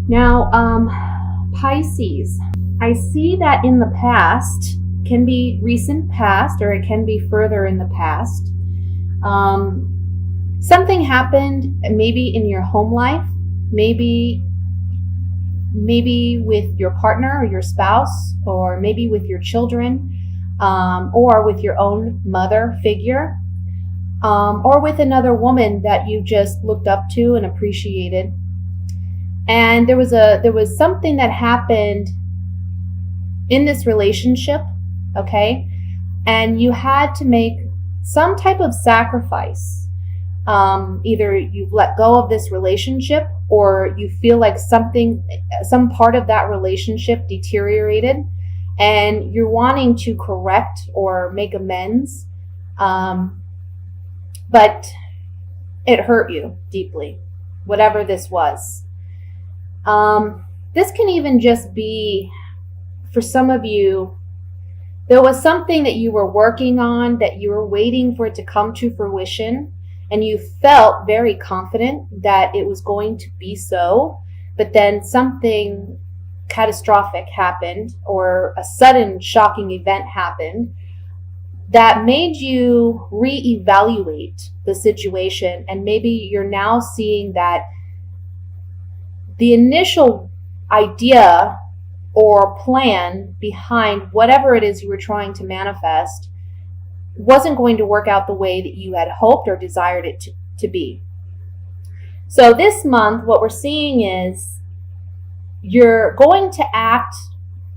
Now, Pisces, I see that in the past, can be recent past or it can be further in the past. Something happened maybe in your home life, maybe with your partner or your spouse, or maybe with your children, or with your own mother figure, or with another woman that you just looked up to and appreciated. And there was something that happened in this relationship, okay? And you had to make some type of sacrifice. Either you've let go of this relationship, or you feel like some part of that relationship deteriorated and you're wanting to correct or make amends. But it hurt you deeply, whatever this was. This can even just be, for some of you, there was something that you were working on, that you were waiting for it to come to fruition, and you felt very confident that it was going to be so, but then something catastrophic happened, or a sudden shocking event happened that made you reevaluate the situation. And maybe you're now seeing that the initial idea or plan behind whatever it is you were trying to manifest wasn't going to work out the way that you had hoped or desired it to be. So this month, what we're seeing is you're going to act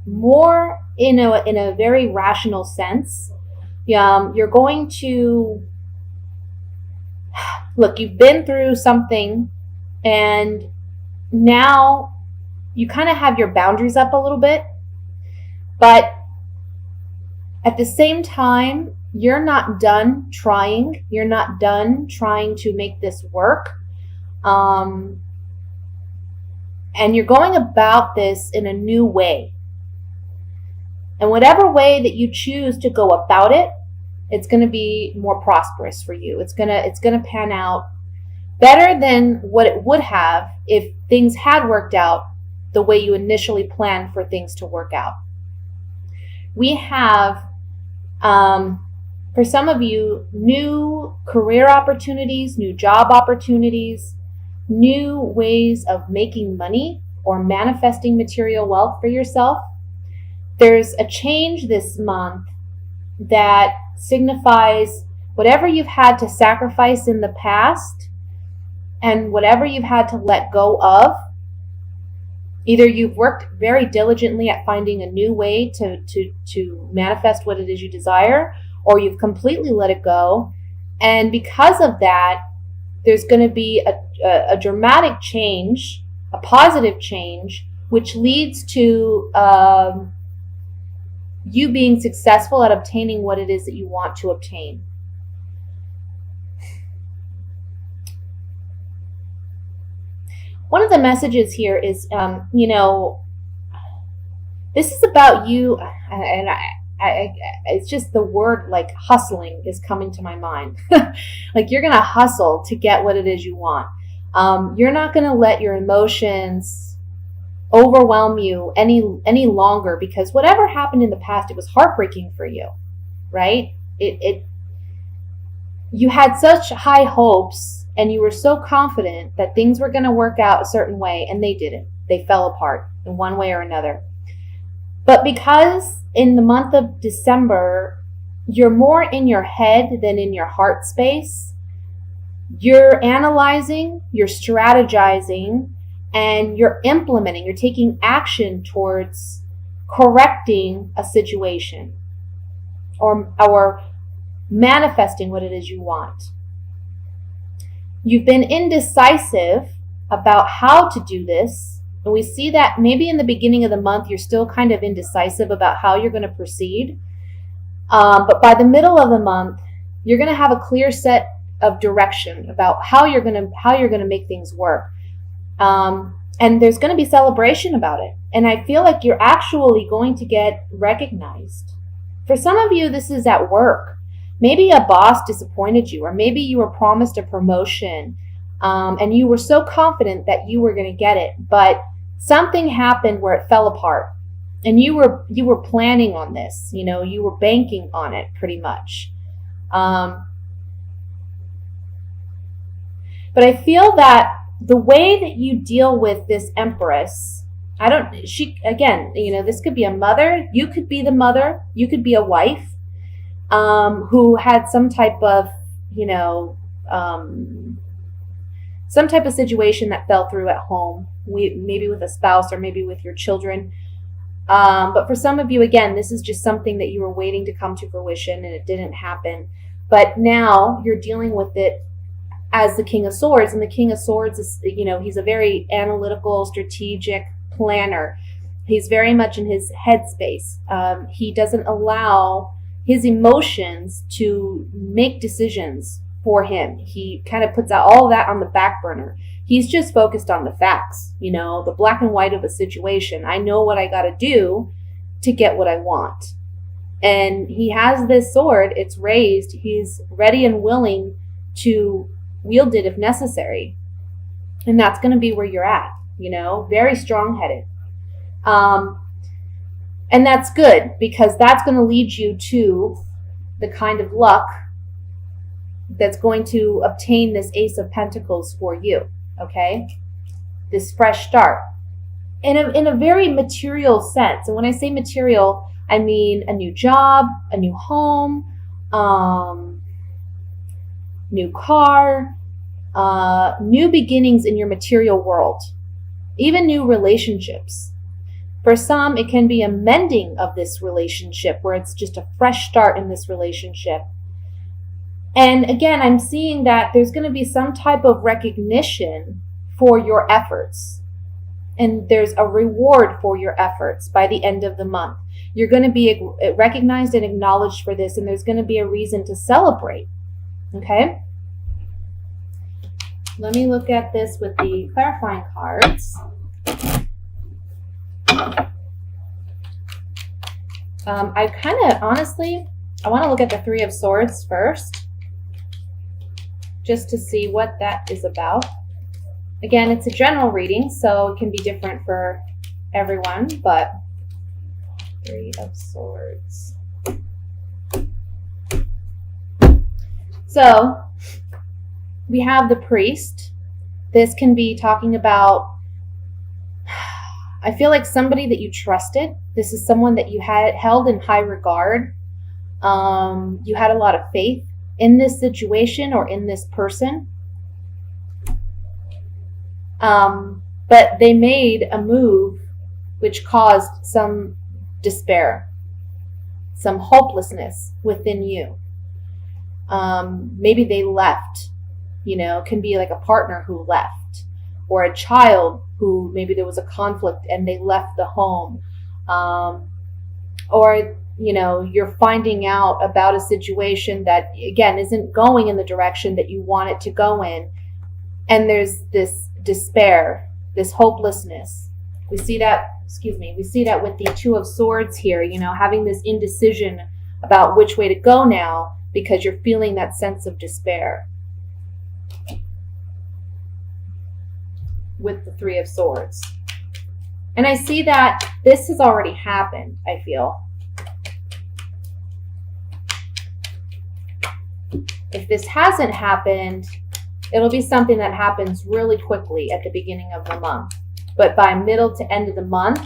more in a very rational sense. You're going to look, you've been through something, and now you kind of have your boundaries up a little bit, but at the same time, you're not done trying. You're not done trying to make this work. And you're going about this in a new way. And whatever way that you choose to go about it, it's going to be more prosperous for you. It's going to pan out better than what it would have if things had worked out the way you initially planned for things to work out. We have, for some of you, new career opportunities, new job opportunities, new ways of making money or manifesting material wealth for yourself. There's a change this month that signifies whatever you've had to sacrifice in the past and whatever you've had to let go of. Either you've worked very diligently at finding a new way to manifest what it is you desire, or you've completely let it go. And because of that, there's going to be a dramatic change, a positive change, which leads to you being successful at obtaining what it is that you want to obtain. One of the messages here is, this is about you, and it's just the word like hustling is coming to my mind. Like you're going to hustle to get what it is you want. You're not going to let your emotions overwhelm you any longer, because whatever happened in the past, it was heartbreaking for you, right? You had such high hopes and you were so confident that things were going to work out a certain way, and they didn't. They fell apart in one way or another. But because in the month of December, you're more in your head than in your heart space, you're analyzing, you're strategizing, and you're implementing, you're taking action towards correcting a situation or manifesting what it is you want. You've been indecisive about how to do this, and we see that maybe in the beginning of the month you're still kind of indecisive about how you're going to proceed, but by the middle of the month you're going to have a clear set of direction about how you're going to make things work, and there's going to be celebration about it, and I feel like you're actually going to get recognized. For some of you, this is at work. Maybe a boss disappointed you, or maybe you were promised a promotion, and you were so confident that you were going to get it, but something happened where it fell apart. And you were planning on this, you were banking on it pretty much. But I feel that the way that you deal with this Empress, this could be a mother, you could be the mother, you could be a wife, who had some type of, some type of situation that fell through at home, maybe with a spouse or maybe with your children. But for some of you, again, this is just something that you were waiting to come to fruition and it didn't happen. But now you're dealing with it as the King of Swords. And the King of Swords is, he's a very analytical, strategic planner. He's very much in his headspace. He doesn't allow his emotions to make decisions for him. He kind of puts out all of that on the back burner. He's just focused on the facts, the black and white of a situation. I know what I got to do to get what I want. And he has this sword, it's raised. He's ready and willing to wield it if necessary. And that's going to be where you're at, very strong-headed. And that's good, because that's going to lead you to the kind of luck that's going to obtain this Ace of Pentacles for you, okay? This fresh start. In a very material sense. And when I say material, I mean a new job, a new home, new car, new beginnings in your material world, even new relationships. For some, it can be a mending of this relationship where it's just a fresh start in this relationship. And again, I'm seeing that there's going to be some type of recognition for your efforts. And there's a reward for your efforts by the end of the month. You're going to be recognized and acknowledged for this, and there's going to be a reason to celebrate. Okay? Let me look at this with the clarifying cards. I want to look at the Three of Swords first, just to see what that is about. Again, it's a general reading, so it can be different for everyone, but Three of Swords. So, we have the Priest. This can be talking about, I feel like somebody that you trusted. This is someone that you had held in high regard. You had a lot of faith in this situation or in this person. But they made a move which caused some despair, some hopelessness within you. Maybe they left, can be like a partner who left, or a child who maybe there was a conflict and they left the home. Or, you're finding out about a situation that, again, isn't going in the direction that you want it to go in. And there's this despair, this hopelessness. We see that with the Two of Swords here, having this indecision about which way to go now because you're feeling that sense of despair. With the Three of Swords. And I see that this has already happened, I feel. If this hasn't happened, it'll be something that happens really quickly at the beginning of the month. But by middle to end of the month,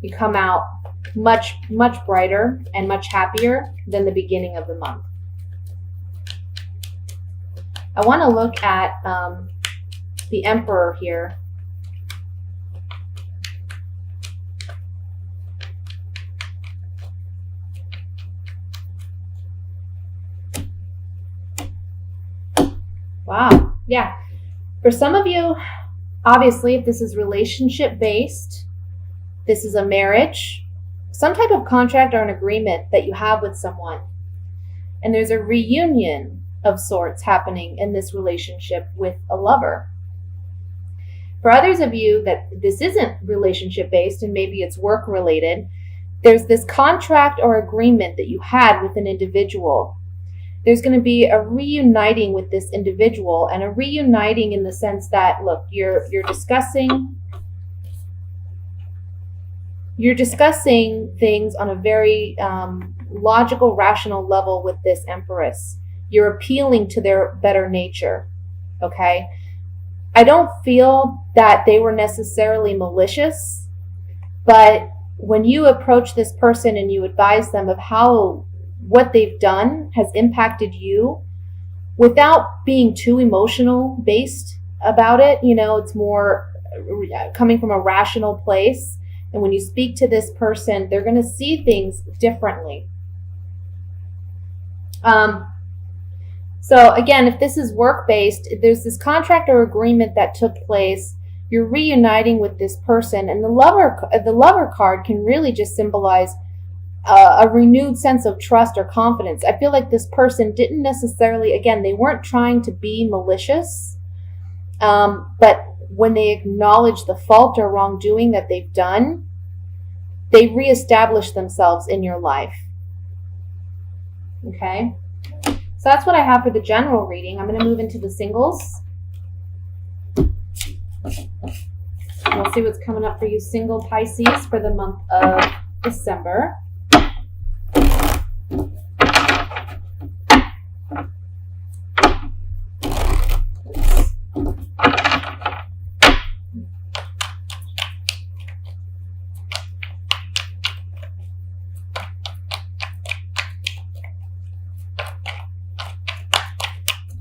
you come out much, much brighter and much happier than the beginning of the month. I want to look at the Emperor here. Wow. Yeah. For some of you, obviously, if this is relationship based, this is a marriage, some type of contract or an agreement that you have with someone. And there's a reunion of sorts happening in this relationship with a lover. For others of you that this isn't relationship based and maybe it's work related, there's this contract or agreement that you had with an individual. There's going to be a reuniting with this individual, and a reuniting in the sense that, look, you're discussing you're discussing things on a very logical, rational level with this Empress. You're appealing to their better nature, okay? I don't feel that they were necessarily malicious, but when you approach this person and you advise them of how what they've done has impacted you without being too emotional based about it, it's more coming from a rational place. And when you speak to this person, they're going to see things differently. So again, if this is work-based, there's this contract or agreement that took place. You're reuniting with this person, and the lover card can really just symbolize a renewed sense of trust or confidence. I feel like this person didn't necessarily, again, they weren't trying to be malicious, but when they acknowledge the fault or wrongdoing that they've done, they reestablish themselves in your life. Okay? So that's what I have for the general reading. I'm going to move into the singles. We'll see what's coming up for you single Pisces for the month of December.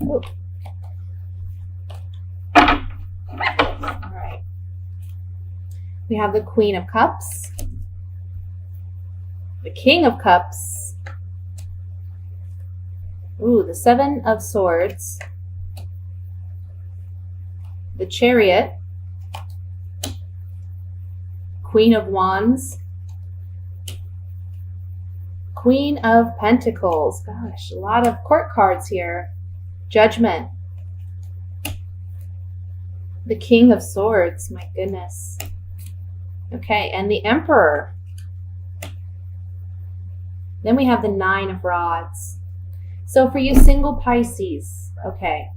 Ooh. All right. We have the Queen of Cups, the King of Cups, ooh, the Seven of Swords, the Chariot, Queen of Wands, Queen of Pentacles. Gosh, a lot of court cards here. Judgment. The King of Swords. My goodness. Okay, and the Emperor. Then we have the Nine of Rods. So for you single Pisces, okay.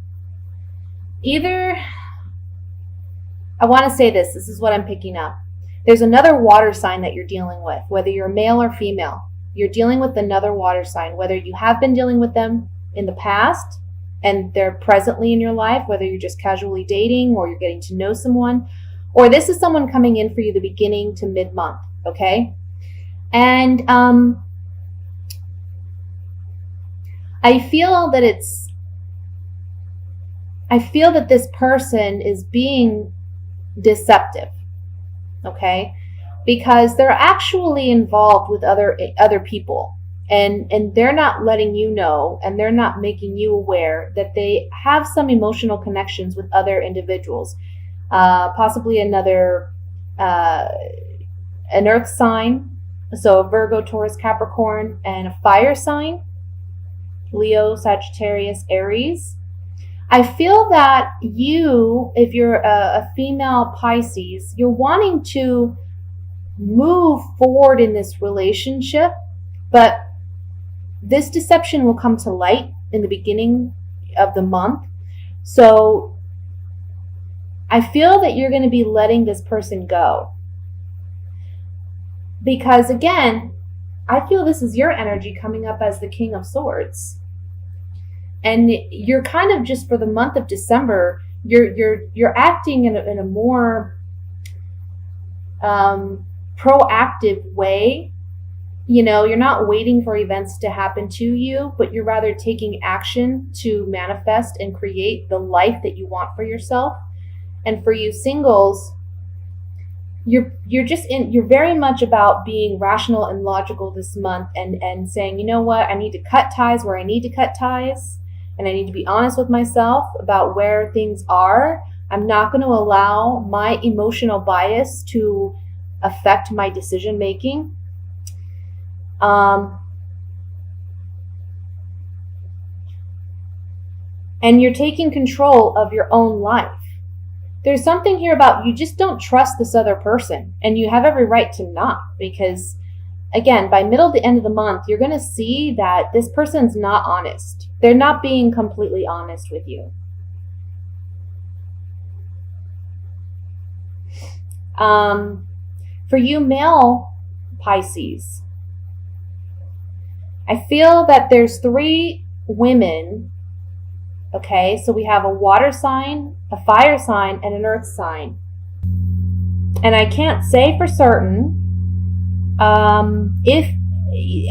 Either, I want to say this is what I'm picking up. There's another water sign that you're dealing with, whether you're male or female. You're dealing with another water sign, whether you have been dealing with them in the past and they're presently in your life, whether you're just casually dating or you're getting to know someone, or this is someone coming in for you the beginning to mid-month, okay? And I feel that this person is being deceptive, okay? Because they're actually involved with other people. And they're not letting you know, and they're not making you aware that they have some emotional connections with other individuals. Possibly an earth sign, so a Virgo, Taurus, Capricorn, and a fire sign, Leo, Sagittarius, Aries. I feel that you, if you're a female Pisces, you're wanting to move forward in this relationship, but this deception will come to light in the beginning of the month. So I feel that you're going to be letting this person go. Because again, I feel this is your energy coming up as the King of Swords. And you're kind of just for the month of December, you're acting in a more proactive way. You're not waiting for events to happen to you, but you're rather taking action to manifest and create the life that you want for yourself. And for you singles, you're very much about being rational and logical this month and saying, you know what, I need to cut ties where I need to cut ties, and I need to be honest with myself about where things are. I'm not going to allow my emotional bias to affect my decision making. And you're taking control of your own life. There's something here about you just don't trust this other person, and you have every right to not, because again, by middle to end of the month, you're going to see that this person's not honest. They're not being completely honest with you. For you male Pisces, I feel that there's 3 women. Okay, so we have a water sign, a fire sign, and an earth sign. And I can't say for certain if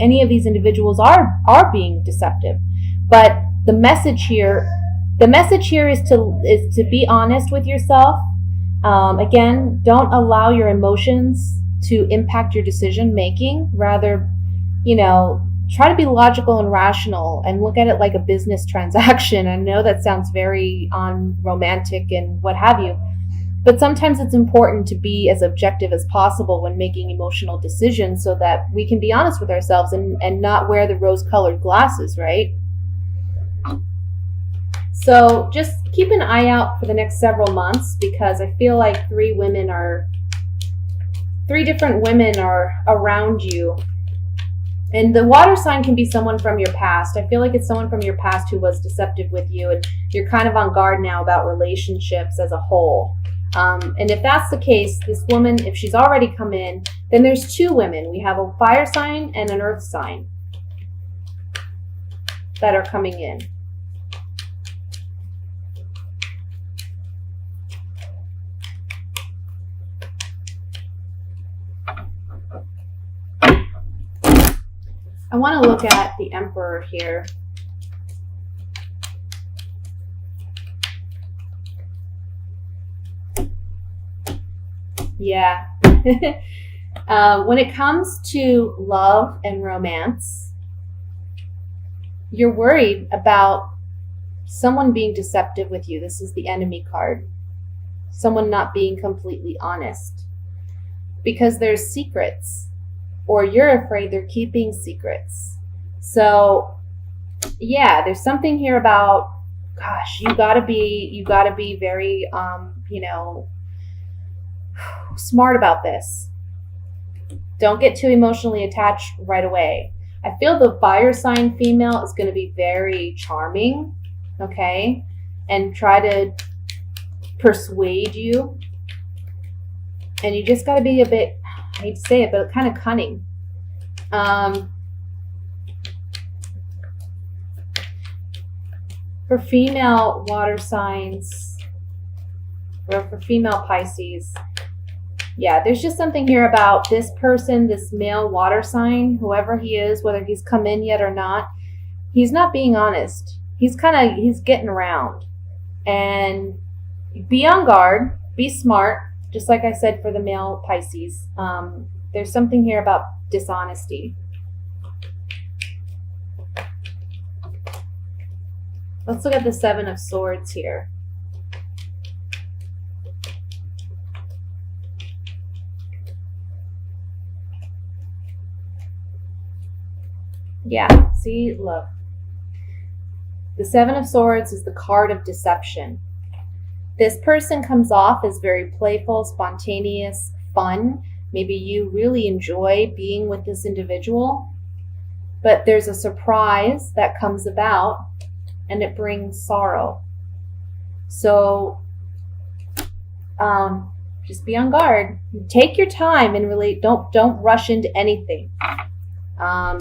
any of these individuals are being deceptive, but the message here is to be honest with yourself. Again, don't allow your emotions to impact your decision making. Rather, try to be logical and rational and look at it like a business transaction. I know that sounds very unromantic and what have you, but sometimes it's important to be as objective as possible when making emotional decisions so that we can be honest with ourselves and not wear the rose-colored glasses, right? So just keep an eye out for the next several months, because I feel like 3 different women are around you. And the water sign can be someone from your past. I feel like it's someone from your past who was deceptive with you, and you're kind of on guard now about relationships as a whole. And if that's the case, this woman, if she's already come in, then there's 2 women. We have a fire sign and an earth sign that are coming in. I want to look at the Emperor here. Yeah. When it comes to love and romance, you're worried about someone being deceptive with you. This is the enemy card. Someone not being completely honest. Because there's secrets. Or you're afraid they're keeping secrets. So, yeah, there's something here about, gosh, you gotta be very, smart about this. Don't get too emotionally attached right away. I feel the fire sign female is going to be very charming, okay, and try to persuade you. And you just got to be a bit, I hate to say it, but kind of cunning. For female water signs, or for female Pisces, yeah, there's just something here about this person, this male water sign, whoever he is, whether he's come in yet or not, he's not being honest. He's getting around. And be on guard, be smart, just like I said for the male Pisces. There's something here about dishonesty. Let's look at the 7 of Swords here. Yeah, see, look. The 7 of Swords is the card of deception. This person comes off as very playful, spontaneous, fun. Maybe you really enjoy being with this individual, but there's a surprise that comes about and it brings sorrow. So just be on guard. Take your time and relate. Don't rush into anything.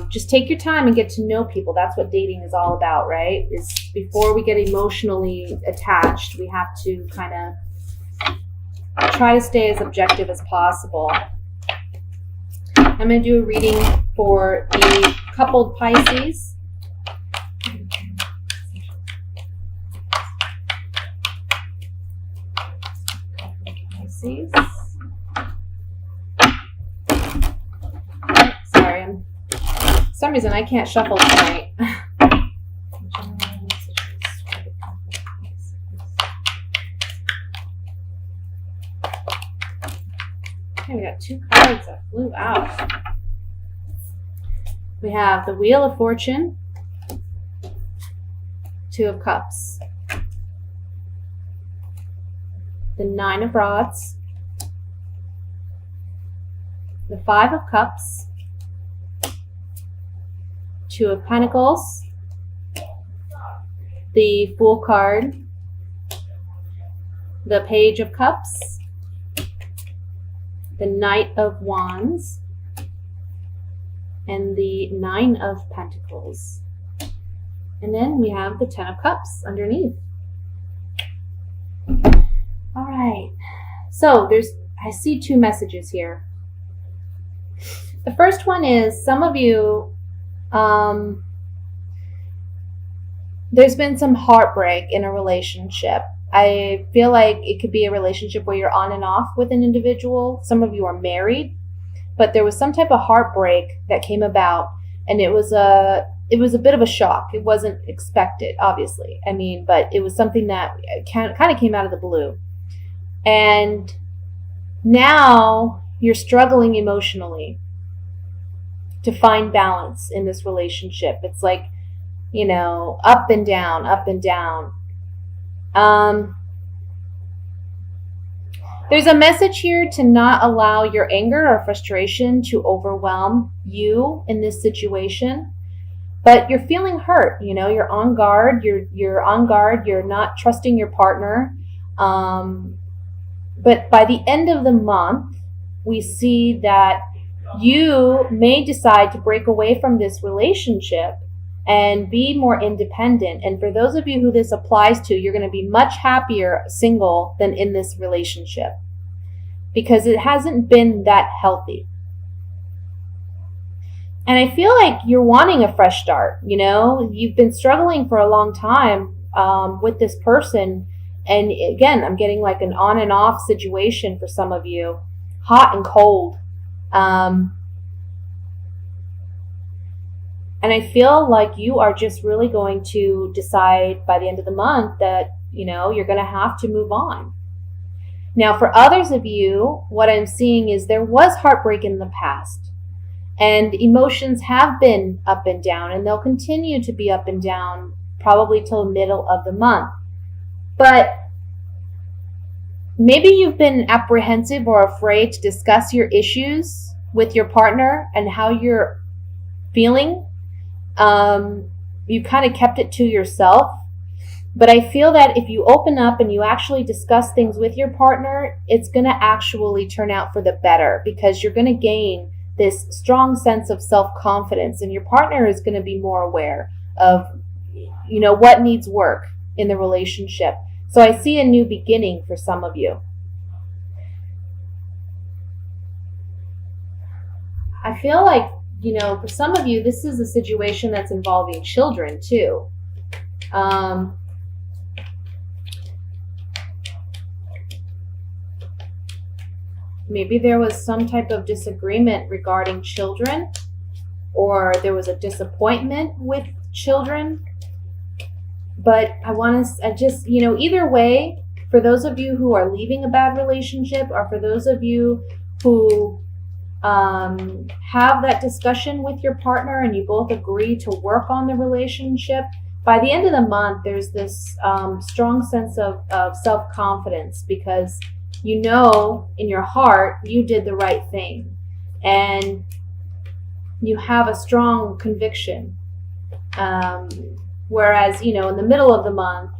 Just take your time and get to know people. That's what dating is all about, right? Is before we get emotionally attached, we have to kind of try to stay as objective as possible. I'm going to do a reading for the coupled Pisces. Sorry, for some reason I can't shuffle tonight. Okay, we got 2 cards that flew out. We have the Wheel of Fortune, 2 of Cups, the 9 of Rods, the 5 of Cups, 2 of Pentacles, the Fool card, the Page of Cups, the Knight of Wands, and the Nine of Pentacles. And then we have the Ten of Cups underneath. All right. So I see two messages here. The first one is some of you, there's been some heartbreak in a relationship. I feel like it could be a relationship where you're on and off with an individual. Some of you are married, but there was some type of heartbreak that came about, and it was a bit of a shock. It wasn't expected, obviously. I mean, but it was something that kind of came out of the blue. And now you're struggling emotionally to find balance in this relationship. It's like, up and down, up and down. There's a message here to not allow your anger or frustration to overwhelm you in this situation. But you're feeling hurt, you're on guard, you're on guard, you're not trusting your partner. But by the end of the month, we see that you may decide to break away from this relationship and be more independent. And for those of you who this applies to, you're going to be much happier single than in this relationship because it hasn't been that healthy. And I feel like you're wanting a fresh start. You've been struggling for a long time with this person. And again, I'm getting like an on and off situation for some of you, hot and cold. And I feel like you are just really going to decide by the end of the month that, you're going to have to move on. Now, for others of you, what I'm seeing is there was heartbreak in the past. And emotions have been up and down, and they'll continue to be up and down probably till the middle of the month. But maybe you've been apprehensive or afraid to discuss your issues with your partner and how you're feeling. You kind of kept it to yourself. But I feel that if you open up and you actually discuss things with your partner, it's going to actually turn out for the better because you're going to gain this strong sense of self-confidence, and your partner is going to be more aware of, what needs work in the relationship. So I see a new beginning for some of you. I feel like, for some of you, this is a situation that's involving children too. Maybe there was some type of disagreement regarding children, or there was a disappointment with children. But either way, for those of you who are leaving a bad relationship, or for those of you who have that discussion with your partner and you both agree to work on the relationship, by the end of the month, there's this strong sense of self-confidence because in your heart, you did the right thing. And you have a strong conviction. Whereas, in the middle of the month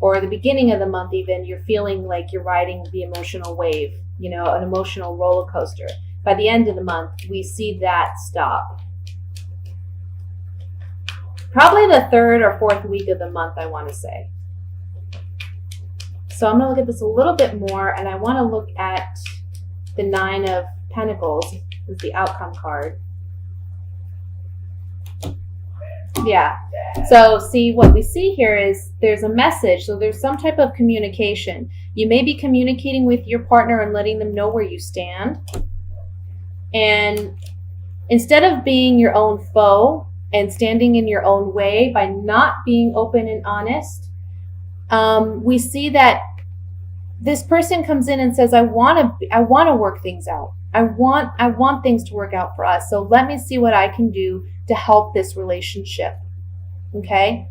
or the beginning of the month even, you're feeling like you're riding the emotional wave, an emotional roller coaster. By the end of the month, we see that stop. Probably the third or fourth week of the month, I want to say. So I'm going to look at this a little bit more, and I want to look at the Nine of Pentacles as the outcome card. Yeah. So see, what we see here is there's a message. So there's some type of communication. You may be communicating with your partner and letting them know where you stand. And instead of being your own foe and standing in your own way by not being open and honest, we see that this person comes in and says, I want to work things out. I want things to work out for us. So let me see what I can do to help this relationship. Okay?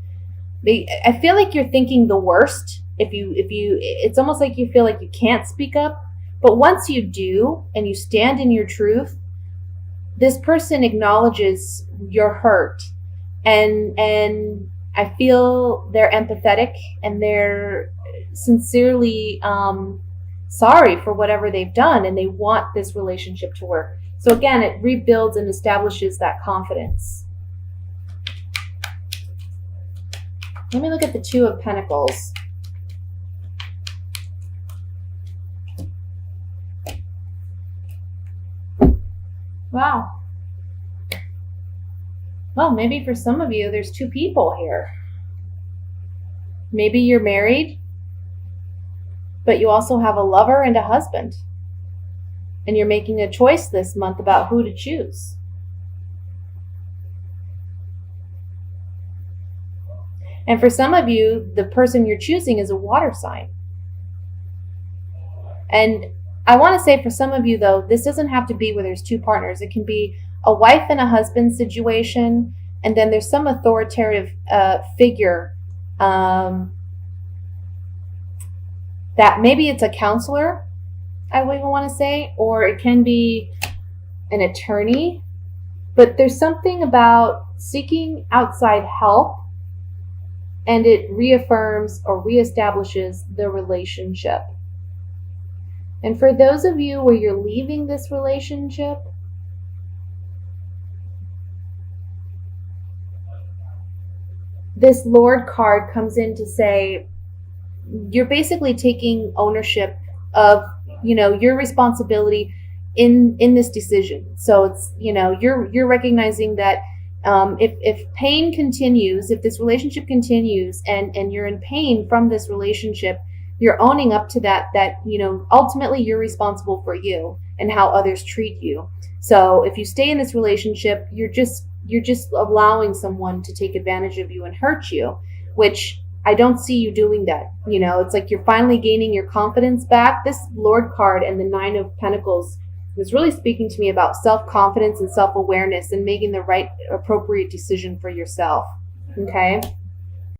I feel like you're thinking the worst. It's almost like you feel like you can't speak up. But once you do and you stand in your truth, this person acknowledges your hurt, and I feel they're empathetic and they're sincerely sorry for whatever they've done and they want this relationship to work. So again, it rebuilds and establishes that confidence. Let me look at the Two of Pentacles. Wow. Well, maybe for some of you, there's two people here. Maybe you're married, but you also have a lover and a husband. And you're making a choice this month about who to choose. And for some of you, the person you're choosing is a water sign. And I want to say for some of you, though, this doesn't have to be where there's two partners. It can be a wife and a husband situation, and then there's some authoritative figure that maybe it's a counselor, I would even want to say, or it can be an attorney. But there's something about seeking outside help, and it reaffirms or reestablishes the relationship. And for those of you where you're leaving this relationship, this Lord card comes in to say you're basically taking ownership of, your responsibility in this decision. So it's, you're recognizing that if pain continues, if this relationship continues and you're in pain from this relationship, you're owning up to that ultimately you're responsible for you and how others treat you. So if you stay in this relationship, you're just allowing someone to take advantage of you and hurt you, which I don't see you doing that. It's like you're finally gaining your confidence back. This Lord card and the Nine of Pentacles was really speaking to me about self-confidence and self-awareness and making the right appropriate decision for yourself. Okay?